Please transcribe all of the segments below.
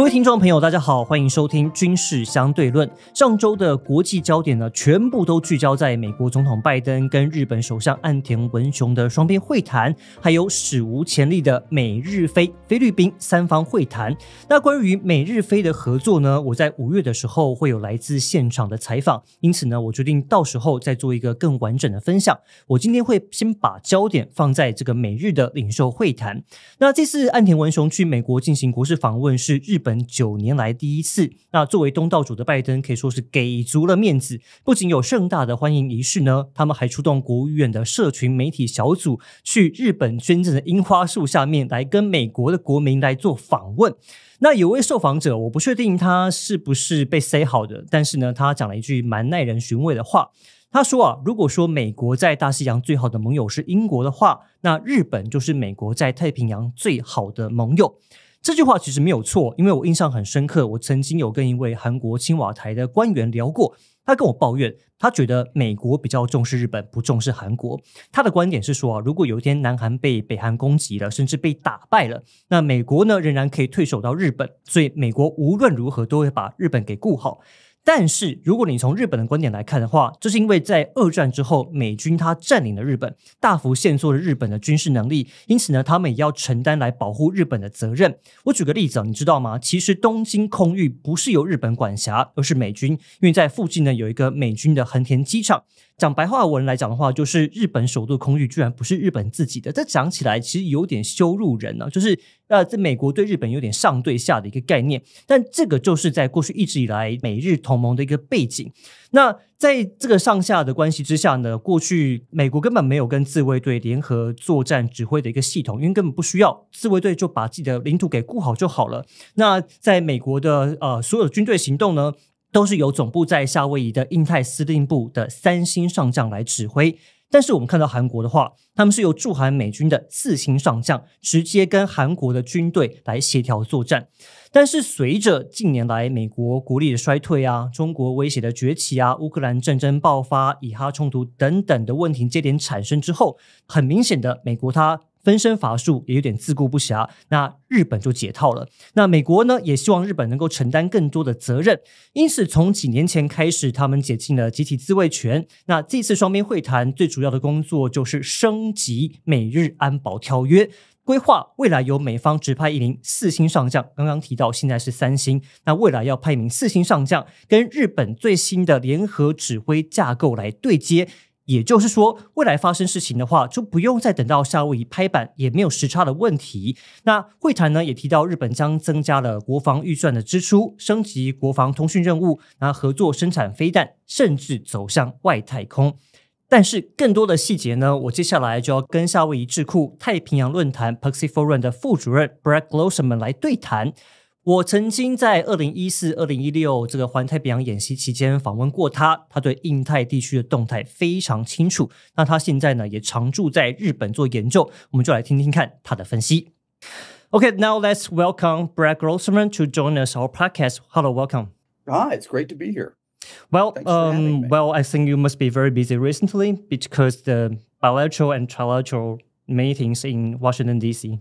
位听众朋友大家好，欢迎收听军事相对论。上周的国际焦点呢，全部都聚焦在美国总统拜登跟日本首相岸田文雄的双边会谈，还有史无前例的美日菲律宾三方会谈。那关于美日菲的合作呢，我在5月的时候会有来自现场的采访，因此呢，我决定到时候再做一个更完整的分享。我今天会先把焦点放在这个美日的领袖会谈。那这次岸田文雄去美国进行国事访问，是日本9年来第一次。那作为东道主的拜登可以说是给足了面子，不仅有盛大的欢迎仪式呢，他们还出动国务院的社群媒体小组去日本捐赠的樱花树下面来跟美国的国民来做访问。那有位受访者，我不确定他是不是被塞好的，但是呢，他讲了一句蛮耐人寻味的话。他说如果说美国在大西洋最好的盟友是英国的话，那日本就是美国在太平洋最好的盟友。这句话其实没有错，因为我印象很深刻，我曾经有跟一位韩国青瓦台的官员聊过，他跟我抱怨，他觉得美国比较重视日本，不重视韩国。他的观点是说如果有一天南韩被北韩攻击了，甚至被打败了，那美国呢仍然可以退守到日本，所以美国无论如何都会把日本给顾好。但是如果你从日本的观点来看的话，这是因为在二战之后，美军他占领了日本，大幅限缩了日本的军事能力，因此呢，他们也要承担来保护日本的责任。我举个例子你知道吗？其实东京空域不是由日本管辖，而是美军，因为在附近呢有一个美军的横田机场。讲白话文来讲的话，就是日本首都空域居然不是日本自己的，这讲起来其实有点羞辱人就是在美国对日本有点上对下的一个概念，但这个就是在过去一直以来美日同盟的一个背景。那在这个上下的关系之下呢，过去美国根本没有跟自卫队联合作战指挥的一个系统，因为根本不需要，自卫队就把自己的领土给顾好就好了。那在美国的所有军队行动呢，都是由总部在夏威夷的印太司令部的3星上将来指挥。但是我们看到韩国的话，他们是由驻韩美军的4星上将直接跟韩国的军队来协调作战。但是随着近年来美国国力的衰退中国威胁的崛起乌克兰战争爆发、以哈冲突等等的问题接连产生之后，很明显的美国它分身乏术，也有点自顾不暇，那日本就解套了。那美国呢，也希望日本能够承担更多的责任，因此从几年前开始，他们解禁了集体自卫权。那这次双边会谈最主要的工作就是升级美日安保条约，规划未来由美方指派一名4星上将，刚刚提到现在是3星，那未来要派一名4星上将跟日本最新的联合指挥架构来对接。也就是说，未来发生事情的话，就不用再等到夏威夷拍板，也没有时差的问题。那会谈呢，也提到日本将增加了国防预算的支出，升级国防通讯任务，合作生产飞弹，甚至走向外太空。但是更多的细节呢，我接下来就要跟夏威夷智库太平洋论坛 Pacific Forum 的副主任 Brad Glosserman 来对谈。我曾经在2014、2016这个环太平洋演习期间访问过他，他对印太地区的动态非常清楚。那他现在呢也常驻在日本做研究，我们就来听听看他的分析。Okay, now let's welcome Brad Glosserman to join us our podcast. Hello, welcome. Hi, it's great to be here. Well, I think you must be very busy recently because the bilateral and trilateral meetings in Washington, D.C.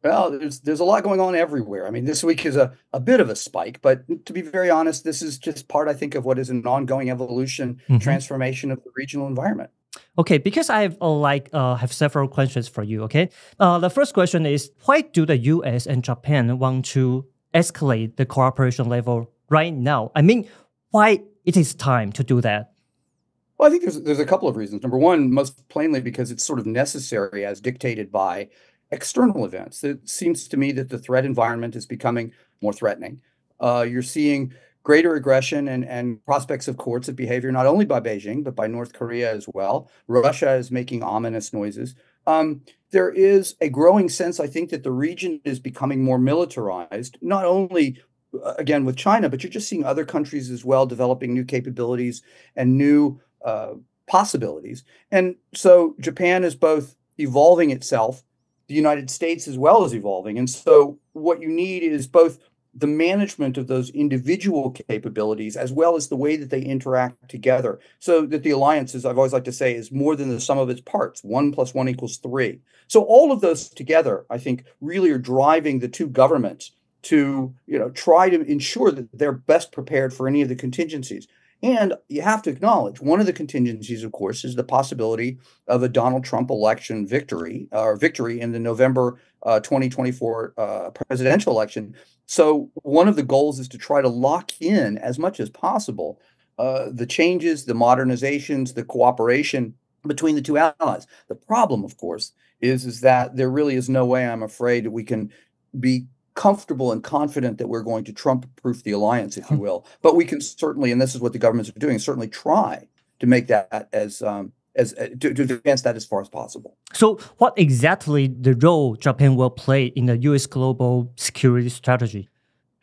Well, there's a lot going on everywhere. I mean, this week is a bit of a spike, but to be very honest, this is just part, I think, of what is an ongoing evolution, transformation of the regional environment. Okay, because I have several questions for you, okay? The first question is, why do the US and Japan want to escalate the cooperation level right now? I mean, why it is time to do that? Well, I think there's a couple of reasons. Number one, most plainly because it's sort of necessary as dictated by external events. It seems to me that the threat environment is becoming more threatening. You're seeing greater aggression and prospects of coercive behavior, not only by Beijing, but by North Korea as well. Russia is making ominous noises. There is a growing sense, I think, that the region is becoming more militarized, not only, again, with China, but you're just seeing other countries as well developing new capabilities and new possibilities. And so Japan is both evolving itself, the United States as well as evolving. And so what you need is both the management of those individual capabilities as well as the way that they interact together, so that the alliance, as I've always liked to say, is more than the sum of its parts. 1 + 1 = 3. So all of those together, I think, really are driving the two governments to, try to ensure that they're best prepared for any of the contingencies. And you have to acknowledge one of the contingencies, of course, is the possibility of a Donald Trump election victory in the November 2024 presidential election. So one of the goals is to try to lock in as much as possible the changes, the modernizations, the cooperation between the two allies. The problem, of course, is that there really is no way, I'm afraid, that we can be comfortable and confident that we're going to Trump-proof the alliance, if you will. But we can certainly, and this is what the governments are doing, certainly try to make that to advance that as far as possible. So what exactly the role Japan will play in the U.S. global security strategy?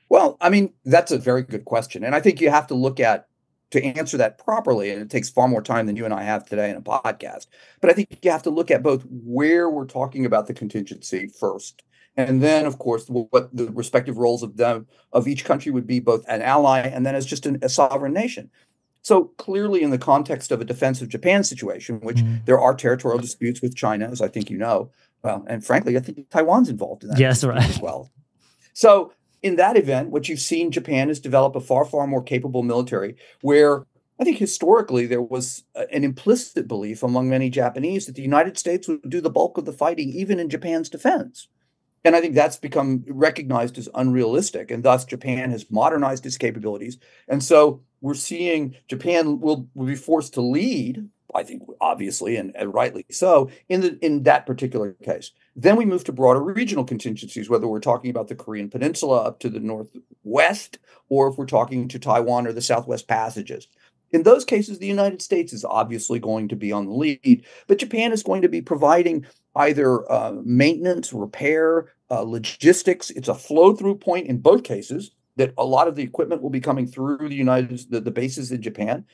Well, I mean, that's a very good question. And I think you have to look at, to answer that properly, and it takes far more time than you and I have today in a podcast, but I think you have to look at both where we're talking about the contingency first, and then, of course, what the respective roles of each country would be, both an ally and then as just a sovereign nation. So clearly, in the context of a defensive Japan situation, which there are territorial disputes with China, as I think you know, well, and frankly, I think Taiwan's involved in that as well. So in that event, what you've seen Japan is develop a far, far more capable military, where I think historically there was an implicit belief among many Japanese that the United States would do the bulk of the fighting, even in Japan's defense. And I think that's become recognized as unrealistic, and thus Japan has modernized its capabilities. And so we're seeing Japan will be forced to lead, I think, obviously, and rightly so, in that particular case. Then we move to broader regional contingencies, whether we're talking about the Korean Peninsula up to the northwest, or if we're talking to Taiwan or the Southwest Passages. In those cases, the United States is obviously going to be on the lead, but Japan is going to be providing either maintenance, repair, logistics. It's a flow-through point in both cases that a lot of the equipment will be coming through the bases in Japan.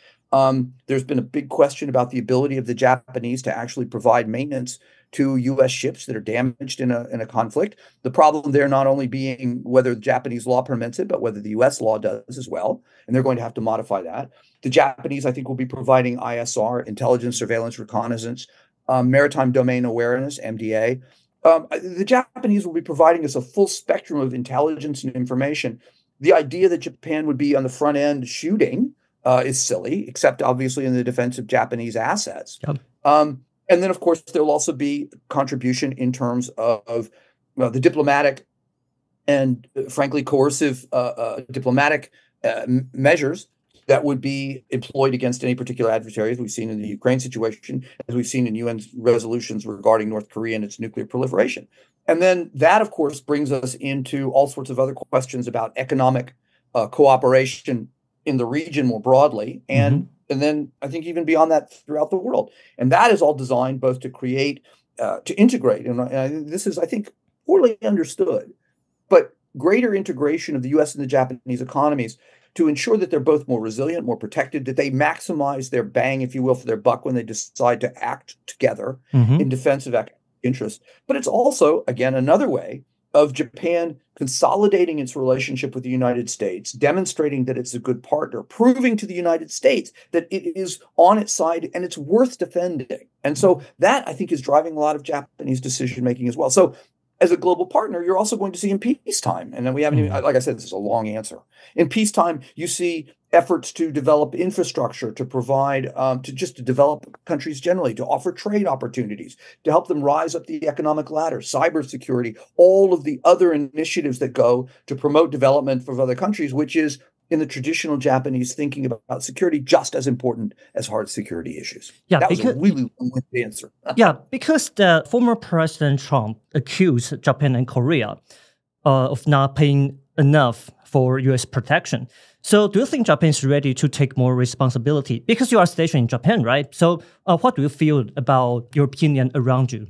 There's been a big question about the ability of the Japanese to actually provide maintenance to U.S. ships that are damaged in a conflict. The problem there not only being whether Japanese law permits it, but whether the U.S. law does as well. And they're going to have to modify that. The Japanese, I think, will be providing ISR, intelligence, surveillance, reconnaissance, maritime domain awareness, MDA. The Japanese will be providing us a full spectrum of intelligence and information. The idea that Japan would be on the front end shooting is silly, except obviously in the defense of Japanese assets. Yep. And then, of course, there will also be contribution in terms of the diplomatic and, frankly, coercive diplomatic measures that would be employed against any particular adversary, as we've seen in the Ukraine situation, as we've seen in UN resolutions regarding North Korea and its nuclear proliferation. And then that, of course, brings us into all sorts of other questions about economic cooperation in the region more broadly, and then I think even beyond that throughout the world. And that is all designed both to create, to integrate, and this is, I think, poorly understood, but greater integration of the U.S. and the Japanese economies to ensure that they're both more resilient, more protected, that they maximize their bang, if you will, for their buck when they decide to act together in defense of interests. But it's also, again, another way of Japan consolidating its relationship with the United States, demonstrating that it's a good partner, proving to the United States that it is on its side and it's worth defending. And so that, I think, is driving a lot of Japanese decision-making as well. So as a global partner, you're also going to see in peacetime, and then we haven't even, like I said, this is a long answer. In peacetime, you see efforts to develop infrastructure, to provide, to develop countries generally, to offer trade opportunities, to help them rise up the economic ladder, cybersecurity, all of the other initiatives that go to promote development for other countries, which is, in the traditional Japanese thinking about security, just as important as hard security issues. Yeah, that was a really long-winded answer. Yeah, because the former President Trump accused Japan and Korea of not paying enough for U.S. protection. So do you think Japan is ready to take more responsibility? Because you are stationed in Japan, right? So what do you feel about your opinion around you?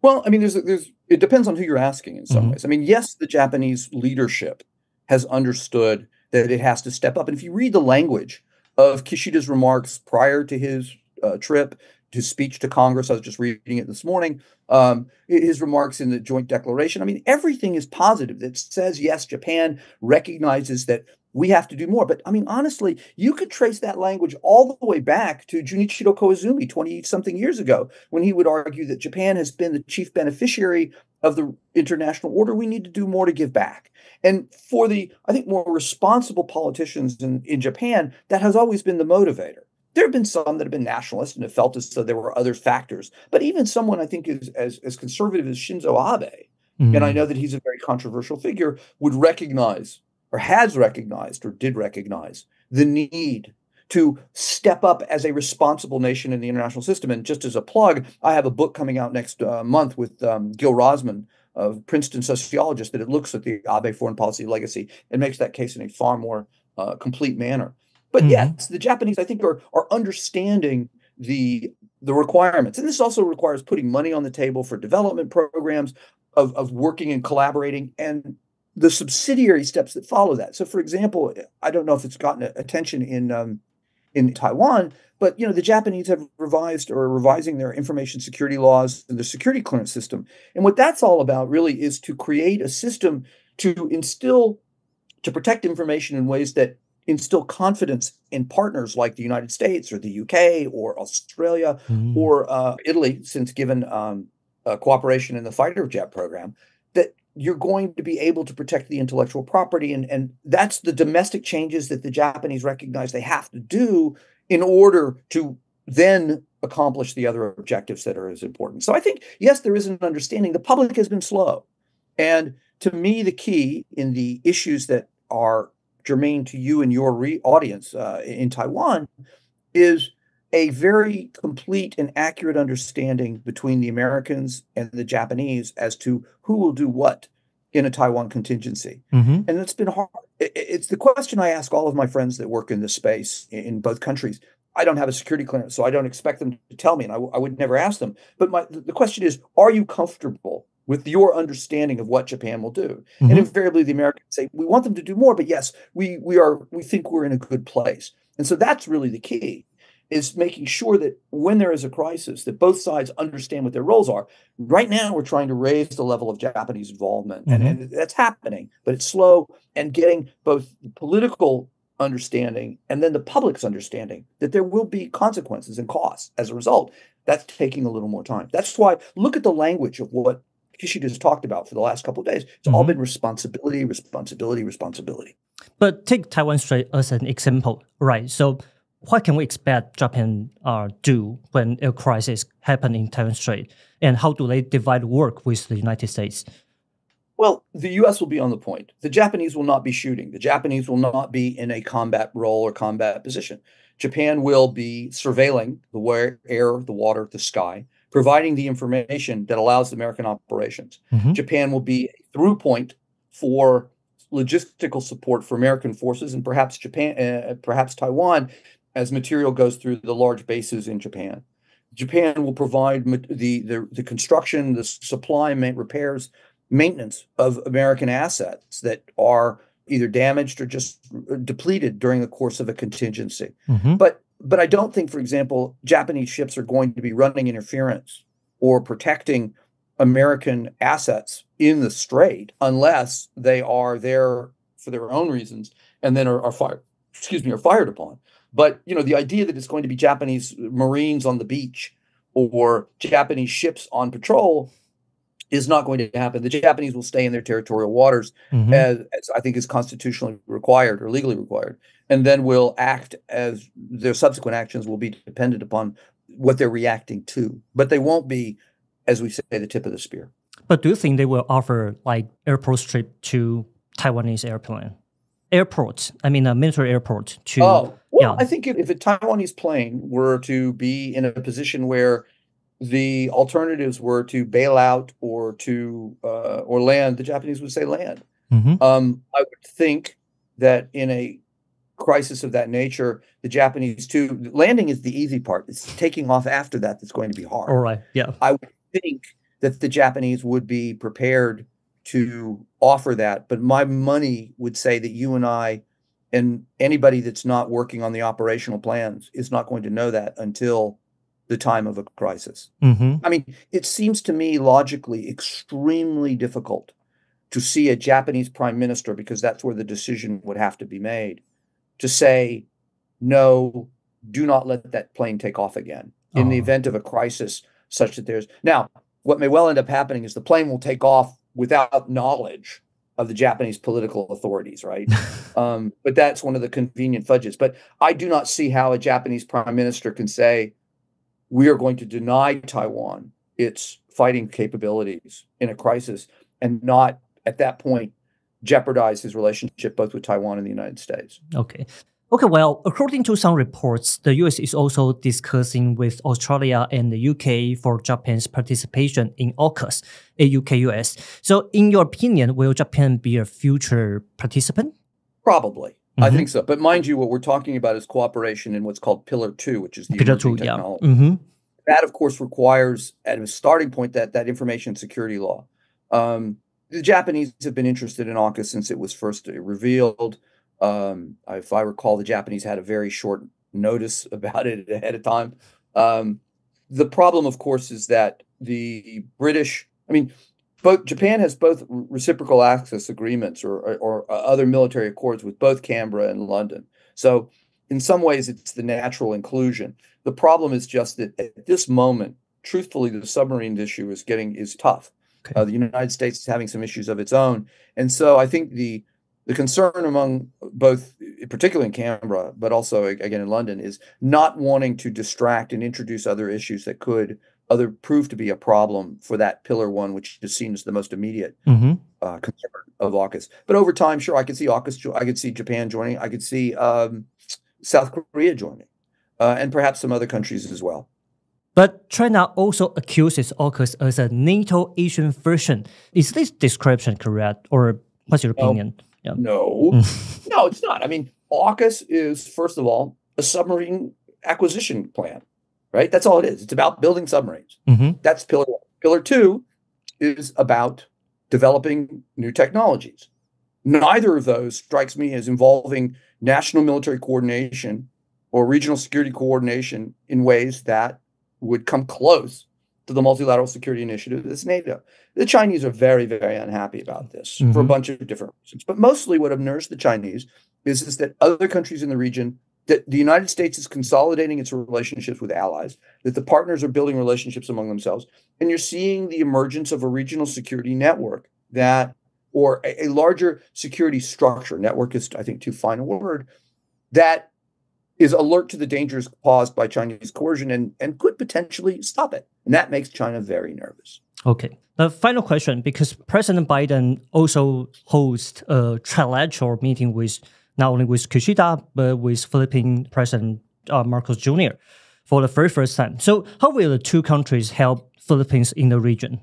Well, I mean, it depends on who you're asking in some ways. I mean, yes, the Japanese leadership has understood that it has to step up. And if you read the language of Kishida's remarks prior to his trip, his speech to Congress, I was just reading it this morning, his remarks in the joint declaration, I mean, everything is positive. That says, yes, Japan recognizes that we have to do more. But I mean, honestly, you could trace that language all the way back to Junichiro Koizumi 20-something years ago, when he would argue that Japan has been the chief beneficiary of the international order. We need to do more to give back. And for the, I think, more responsible politicians in Japan, that has always been the motivator. There have been some that have been nationalists and have felt as though there were other factors. But even someone I think is as conservative as Shinzo Abe, and I know that he's a very controversial figure, would recognize, or has recognized, or did recognize, the need to step up as a responsible nation in the international system. And just as a plug, I have a book coming out next month with Gil Rosman, a Princeton sociologist, that it looks at the Abe foreign policy legacy and makes that case in a far more complete manner. But yes, the Japanese, I think, are understanding the requirements. And this also requires putting money on the table for development programs, of working and collaborating, and the subsidiary steps that follow that. So, for example, I don't know if it's gotten attention in Taiwan, but the Japanese have revised or are revising their information security laws and the security clearance system. And what that's all about really is to create a system to protect information in ways that instill confidence in partners like the United States or the UK or Australia or Italy, since given cooperation in the fighter jet program, that you're going to be able to protect the intellectual property. And that's the domestic changes that the Japanese recognize they have to do in order to then accomplish the other objectives that are as important. So I think, yes, there is an understanding. The public has been slow. And to me, the key in the issues that are germane to you and your audience in Taiwan is a very complete and accurate understanding between the Americans and the Japanese as to who will do what in a Taiwan contingency. And it's been hard. It's the question I ask all of my friends that work in this space in both countries. I don't have a security clearance, so I don't expect them to tell me, and I would never ask them. But the question is, are you comfortable with your understanding of what Japan will do? And invariably, the Americans say, we want them to do more, but yes, we think we're in a good place. And so that's really the key, is making sure that when there is a crisis, that both sides understand what their roles are. Right now, we're trying to raise the level of Japanese involvement, and that's happening, but it's slow. And getting both the political understanding and then the public's understanding that there will be consequences and costs as a result, that's taking a little more time. That's why look at the language of what Kishida's talked about for the last couple of days. It's all been responsibility, responsibility, responsibility. But take Taiwan Strait as an example, right? So what can we expect Japan do when a crisis happens in Taiwan Strait? And how do they divide work with the United States? Well, the U.S. will be on the point. The Japanese will not be shooting. The Japanese will not be in a combat role or combat position. Japan will be surveilling the air, the water, the sky, providing the information that allows American operations. Japan will be a through point for logistical support for American forces, and perhaps Taiwan, as material goes through the large bases in Japan. Japan will provide the construction, the supply, repairs, maintenance of American assets that are either damaged or just depleted during the course of a contingency. But I don't think, for example, Japanese ships are going to be running interference or protecting American assets in the strait unless they are there for their own reasons and then are fired upon. But the idea that it's going to be Japanese Marines on the beach or Japanese ships on patrol is not going to happen. The Japanese will stay in their territorial waters as I think is constitutionally required or legally required, and then will act as their subsequent actions will be dependent upon what they're reacting to. But they won't be, as we say, the tip of the spear. But do you think they will offer like airport strip to Taiwanese airports? I mean, a military airport to... I think if a Taiwanese plane were to be in a position where the alternatives were to bail out or to or land, the Japanese would say land. I would think that in a crisis of that nature, the Japanese too, landing is the easy part. It's taking off after that's going to be hard. All right. Yeah. I would think that the Japanese would be prepared to offer that, but my money would say that you and I and anybody that's not working on the operational plans is not going to know that until the time of a crisis. I mean, it seems to me logically extremely difficult to see a Japanese prime minister, because that's where the decision would have to be made, to say, no, do not let that plane take off again in the event of a crisis such that there's... Now, what may well end up happening is the plane will take off without knowledge of the Japanese political authorities, right? But that's one of the convenient fudges. But I do not see how a Japanese prime minister can say, we are going to deny Taiwan its fighting capabilities in a crisis and not, at that point, jeopardize his relationship both with Taiwan and the United States. Okay. Okay, well, according to some reports, the US is also discussing with Australia and the UK for Japan's participation in AUKUS, AUKUS. So in your opinion, will Japan be a future participant? Probably. I think so. But mind you, what we're talking about is cooperation in what's called Pillar 2, which is the emerging technology. Yeah. That, of course, requires, at a starting point, that information security law. The Japanese have been interested in AUKUS since it was first revealed. If I recall, the Japanese had a very short notice about it ahead of time. The problem, of course, is that the British, Japan has both reciprocal access agreements or other military accords with both Canberra and London. So in some ways, it's the natural inclusion. The problem is just that at this moment, truthfully, the submarine issue is tough. Okay. The United States is having some issues of its own. And so I think the concern among both, particularly in Canberra, but also, again, in London, is not wanting to distract and introduce other issues that could prove to be a problem for that Pillar 1, which is seen as the most immediate concern of AUKUS. But over time, sure, I could see AUKUS, I could see Japan joining, I could see South Korea joining, and perhaps some other countries as well. But China also accuses AUKUS as a NATO Asian version. Is this description correct, or what's your opinion? Yeah. No, it's not. AUKUS is, first of all, a submarine acquisition plan, right? That's all it is. It's about building submarines. That's Pillar 1. Pillar 2 is about developing new technologies. Neither of those strikes me as involving national military coordination or regional security coordination in ways that would come close to the multilateral security initiative that's NATO. The Chinese are very, very unhappy about this for a bunch of different reasons. But mostly what unnerves the Chinese is that other countries in the region, that the United States is consolidating its relationships with allies, that the partners are building relationships among themselves, and you're seeing the emergence of a regional security network or a larger security structure. Network is, I think, too fine a word, that is alert to the dangers caused by Chinese coercion and could potentially stop it. And that makes China very nervous. Okay. The final question, because President Biden also hosts a trilateral meeting with not only with Kishida, but with Philippine President Marcos Jr. for the very first time. So how will the two countries help Philippines in the region?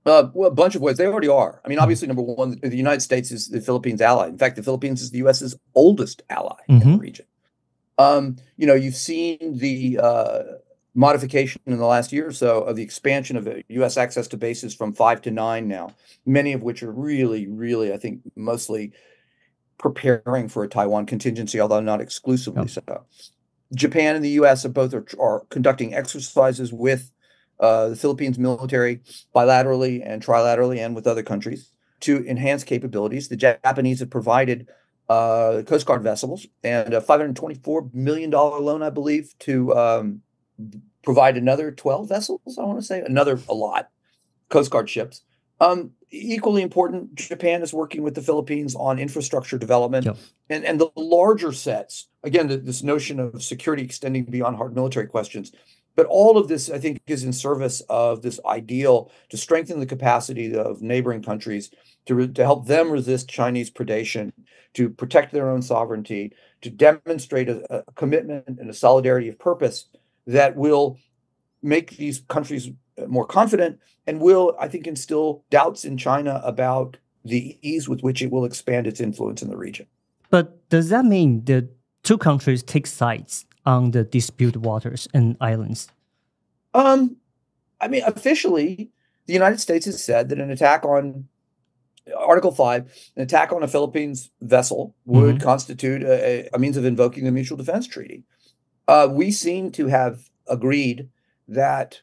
Well, a bunch of ways. They already are. Obviously, number one, the United States is the Philippines' ally. In fact, the Philippines is the U.S.'s oldest ally in the region. You've seen the modification in the last year or so of the expansion of U.S. access to bases from 5 to 9 now, many of which are really, really, I think, mostly preparing for a Taiwan contingency, although not exclusively so. Japan and the U.S. are conducting exercises with the Philippines military bilaterally and trilaterally and with other countries to enhance capabilities. The Japanese have provided Coast Guard vessels and a $524 million loan, I believe, to provide another 12 vessels, I want to say, a lot, Coast Guard ships. Equally important, Japan is working with the Philippines on infrastructure development and the larger sets. Again, this notion of security extending beyond hard military questions. But all of this, I think, is in service of this ideal to strengthen the capacity of neighboring countries to help them resist Chinese predation, to protect their own sovereignty, to demonstrate a commitment and a solidarity of purpose that will make these countries more confident and will, I think, instill doubts in China about the ease with which it will expand its influence in the region. But does that mean the two countries take sides on the disputed waters and islands? Officially, the United States has said that an attack on Article 5, an attack on a Philippines vessel would constitute a means of invoking the Mutual Defense Treaty. We seem to have agreed that,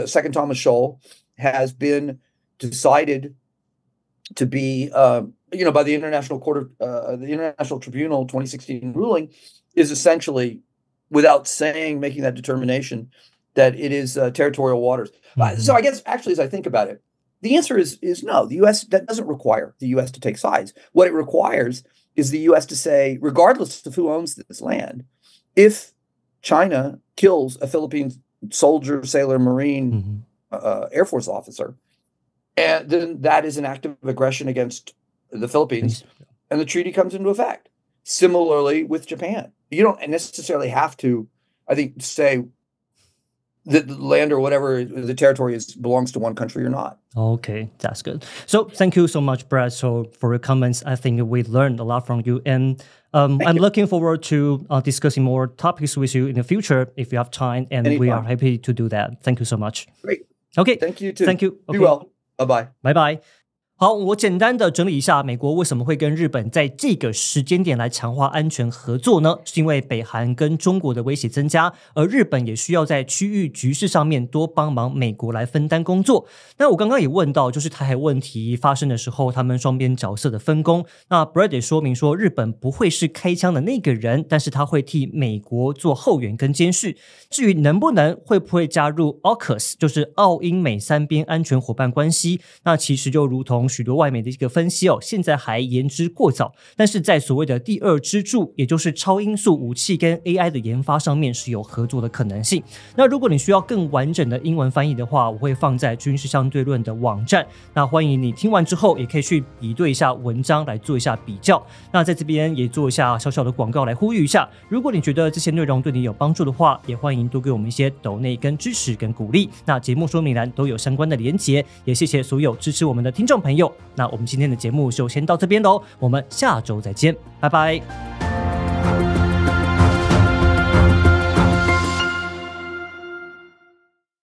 Second Thomas Shoal has been decided to be, by the International Court of the International Tribunal 2016 ruling is essentially, without saying, making that determination that it is territorial waters. So I guess actually, as I think about it, the answer is no. The U.S. that doesn't require the U.S. to take sides. What it requires is the U.S. to say, regardless of who owns this land, if China kills a Philippine soldier, sailor, Marine, Air Force officer, and then that is an act of aggression against the Philippines, and the treaty comes into effect. Similarly with Japan, you don't necessarily have to, I think, say that the land or whatever the territory belongs to one country or not. Okay, that's good. So thank you so much, Brad, for your comments. I think we learned a lot from you, and I'm looking forward to discussing more topics with you in the future if you have time, and we are happy to do that. Thank you so much. Great. Okay. Thank you too. Thank you. Be well. Bye-bye. Bye-bye. 好，我简单的整理一下，美国为什么会跟日本在这个时间点来强化安全合作呢？是因为北韩跟中国的威胁增加，而日本也需要在区域局势上面多帮忙美国来分担工作。那我刚刚也问到，就是台海问题发生的时候，他们双边角色的分工。那 Brad 也说明说，日本不会是开枪的那个人，但是他会替美国做后援跟监视。至于能不能会不会加入 AUKUS， 就是澳英美三边安全伙伴关系，那其实就如同许多外媒的一个分析现在还言之过早，但是在所谓的第二支柱，也就是超音速武器跟 AI 的研发上面是有合作的可能性。那如果你需要更完整的英文翻译的话，我会放在军事相对论的网站，那欢迎你听完之后也可以去比对一下文章来做一下比较。那在这边也做一下小小的广告来呼吁一下，如果你觉得这些内容对你有帮助的话，也欢迎多给我们一些抖内跟支持跟鼓励。那节目说明栏都有相关的连结，也谢谢所有支持我们的听众朋友。那我们今天的节目就先到这边咯，我们下周再见，拜拜。